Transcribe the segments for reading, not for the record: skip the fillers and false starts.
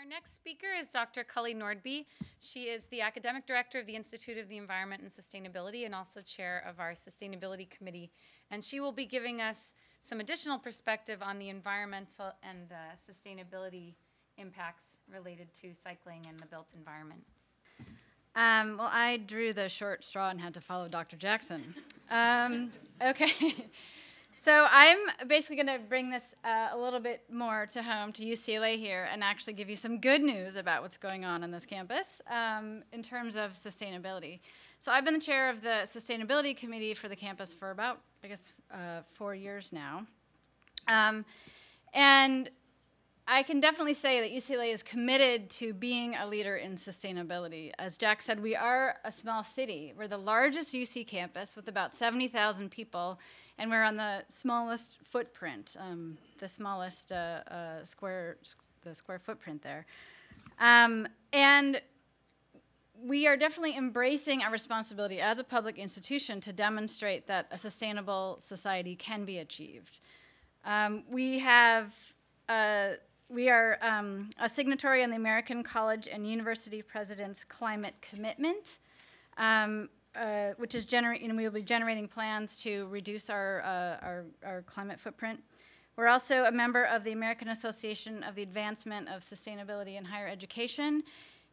next speaker is Dr. Cully Nordby. She is the Academic Director of the Institute of the Environment and Sustainability and also Chair of our Sustainability Committee. And she will be giving us some additional perspective on the environmental and sustainability impacts related to cycling and the built environment. Well, I drew the short straw and had to follow Dr. Jackson. Okay. So I'm basically going to bring this a little bit more to home to UCLA here and actually give you some good news about what's going on this campus in terms of sustainability. So I've been the chair of the Sustainability Committee for the campus for about, 4 years now. And I can definitely say that UCLA is committed to being a leader in sustainability. As Jack said, we are a small city. We're the largest UC campus with about 70,000 people, and we're on the smallest footprint, the smallest square footprint there. And we are definitely embracing our responsibility as a public institution to demonstrate that a sustainable society can be achieved. We are a signatory on the American College and University President's Climate Commitment, which is we will be generating plans to reduce our climate footprint. We're also a member of the American Association of the Advancement of Sustainability in Higher Education,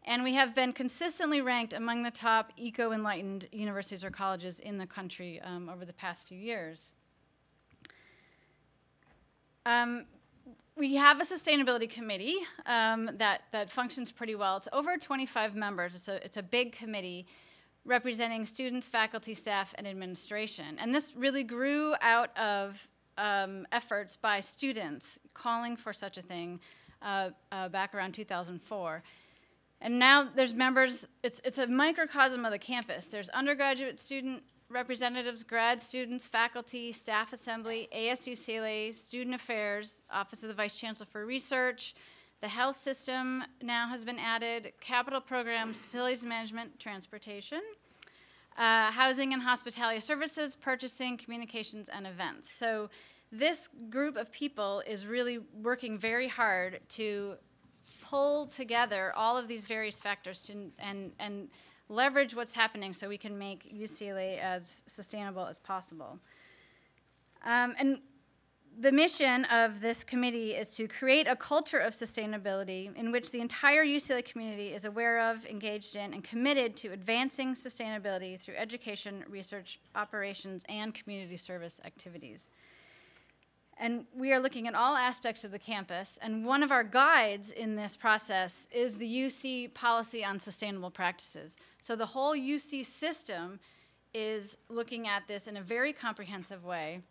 and we have been consistently ranked among the top eco-enlightened universities or colleges in the country over the past few years. We have a sustainability committee that functions pretty well. It's over 25 members. It's a big committee representing students, faculty, staff, and administration. And this really grew out of efforts by students calling for such a thing back around 2004. And now there's members. It's a microcosm of the campus. There's undergraduate student representatives, grad students, faculty, staff assembly, ASUCLA, student affairs, Office of the Vice Chancellor for Research, the health system now has been added, capital programs, facilities management, transportation, housing and hospitality services, purchasing, communications, and events. So this group of people is really working very hard to pull together all of these various factors and leverage what's happening so we can make UCLA as sustainable as possible. And the mission of this committee is to create a culture of sustainability in which the entire UCLA community is aware of, engaged in, and committed to advancing sustainability through education, research, operations, and community service activities. And we are looking at all aspects of the campus, and one of our guides in this process is the UC Policy on Sustainable Practices. So the whole UC system is looking at this in a very comprehensive way.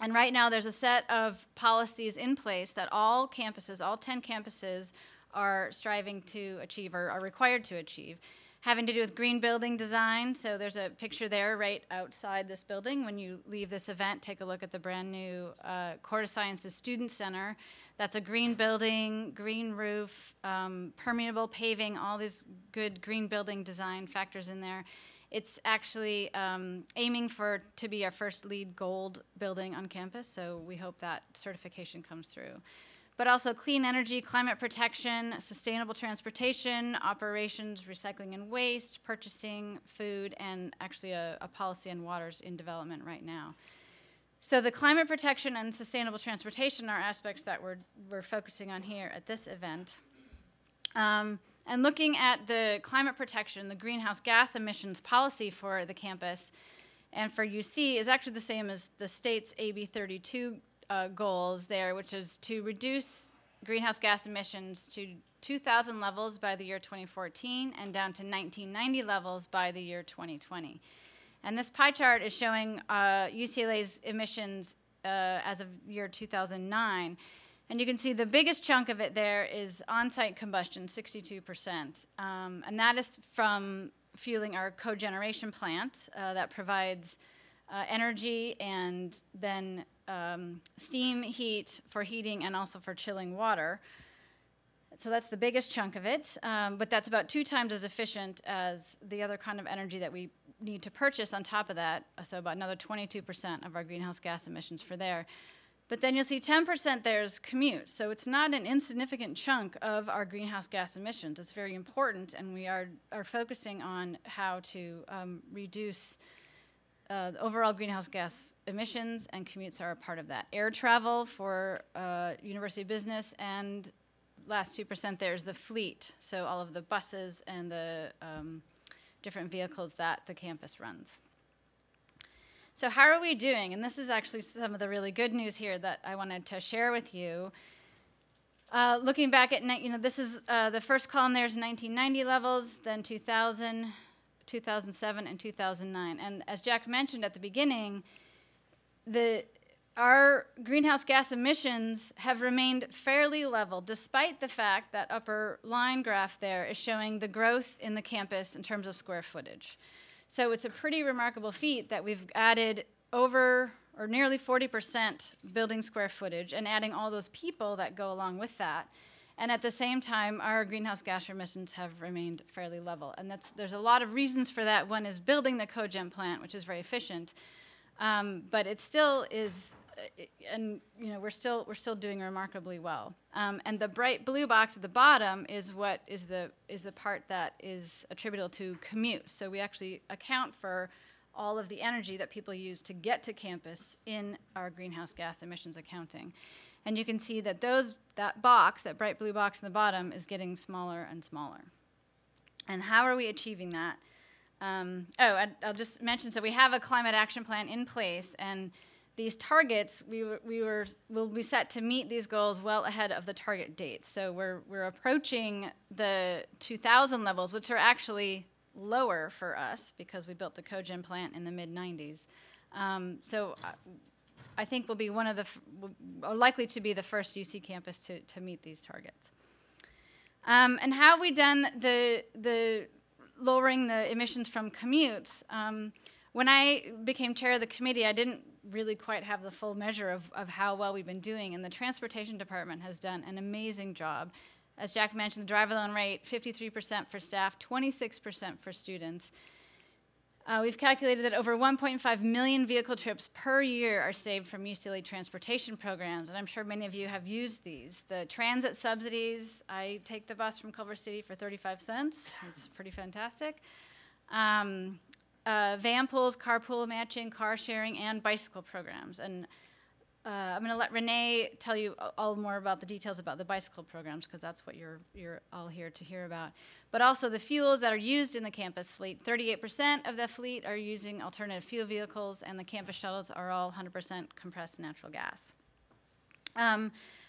And right now there's a set of policies in place that all campuses, all 10 campuses, are striving to achieve or are required to achieve, having to do with green building design. So there's a picture there right outside this building. When you leave this event, take a look at the brand new Corda Sciences Student Center. That's a green building, green roof, permeable paving, all these good green building design factors in there. It's actually aiming to be our first LEED Gold building on campus, so we hope that certification comes through. But also clean energy, climate protection, sustainable transportation, operations, recycling and waste, purchasing, food, and actually a policy on waters in development right now. So the climate protection and sustainable transportation are aspects that we're focusing on here at this event. And looking at the climate protection, the greenhouse gas emissions policy for the campus and for UC is actually the same as the state's AB 32 goals there, which is to reduce greenhouse gas emissions to 2000 levels by the year 2014 and down to 1990 levels by the year 2020. And this pie chart is showing UCLA's emissions as of year 2009. And you can see the biggest chunk of it there is on-site combustion, 62%. And that is from fueling our cogeneration plant that provides energy and then steam heat for heating and also for chilling water. So that's the biggest chunk of it, but that's about 2 times as efficient as the other kind of energy that we need to purchase on top of that, so about another 22% of our greenhouse gas emissions for there. But then you'll see 10% there is commute. So it's not an insignificant chunk of our greenhouse gas emissions. It's very important, and we are focusing on how to reduce the overall greenhouse gas emissions, and commutes are a part of that. Air travel for university business, and last 2% there is the fleet. So all of the buses and the different vehicles that the campus runs. So how are we doing? And this is actually some of the really good news here that I wanted to share with you. Looking back at, this is the first column there is 1990 levels, then 2000, 2007, and 2009. And as Jack mentioned at the beginning, our greenhouse gas emissions have remained fairly level, despite the fact that upper line graph there is showing the growth in the campus in terms of square footage. So it's a pretty remarkable feat that we've added over or nearly 40% building square footage, and adding all those people that go along with that. And at the same time, our greenhouse gas emissions have remained fairly level. And there's a lot of reasons for that. One is building the cogen plant, which is very efficient. But it still is, and we're still doing remarkably well. And the bright blue box at the bottom is what is the part that is attributable to commute. So we actually account for all of the energy that people use to get to campus in our greenhouse gas emissions accounting. And you can see that that bright blue box in the bottom, is getting smaller and smaller. And how are we achieving that? I'll just mention, so we have a climate action plan in place, and these targets, will be set to meet these goals well ahead of the target date. So we're approaching the 2000 levels, which are actually lower for us because we built the cogen plant in the mid-90s. So I think we'll be are likely to be the first UC campus to meet these targets. And how have we done the lowering the emissions from commutes? When I became chair of the committee, I didn't really quite have the full measure of how well we've been doing, and the transportation department has done an amazing job. As Jack mentioned, the drive alone rate, 53% for staff, 26% for students. We've calculated that over 1.5 million vehicle trips per year are saved from UCLA transportation programs, and I'm sure many of you have used these. The transit subsidies, I take the bus from Culver City for 35 cents. It's pretty fantastic. Van pools, carpool matching, car sharing, and bicycle programs. And I'm going to let Renee tell you all more about the details about the bicycle programs, because that's what you're all here to hear about. But also the fuels that are used in the campus fleet. 38% of the fleet are using alternative fuel vehicles, and the campus shuttles are all 100% compressed natural gas. I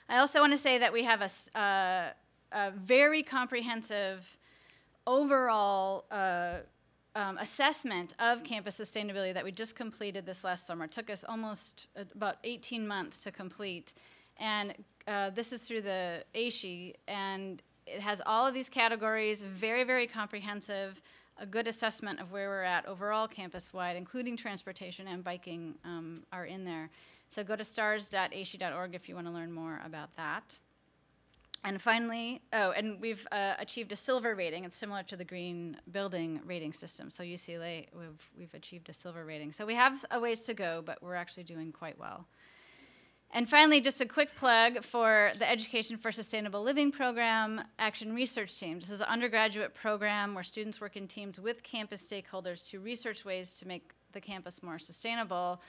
also want to say that we have a very comprehensive overall assessment of campus sustainability that we just completed this last summer. It took us almost about 18 months to complete. And this is through the ASHE, and it has all of these categories, very, very comprehensive, a good assessment of where we're at overall campus-wide, including transportation and biking are in there. So go to stars.ashe.org if you want to learn more about that. And finally, and we've achieved a silver rating. It's similar to the green building rating system. So UCLA, we've achieved a silver rating. So we have a ways to go, but we're actually doing quite well. And finally, just a quick plug for the Education for Sustainable Living program, Action Research Teams. This is an undergraduate program where students work in teams with campus stakeholders to research ways to make the campus more sustainable.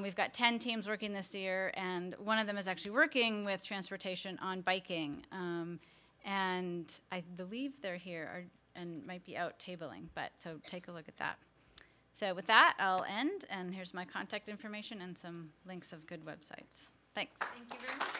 We've got 10 teams working this year, and one of them is actually working with transportation on biking. And I believe they're here and might be out tabling, so take a look at that. So with that, I'll end, and here's my contact information and some links of good websites. Thanks. Thank you very much.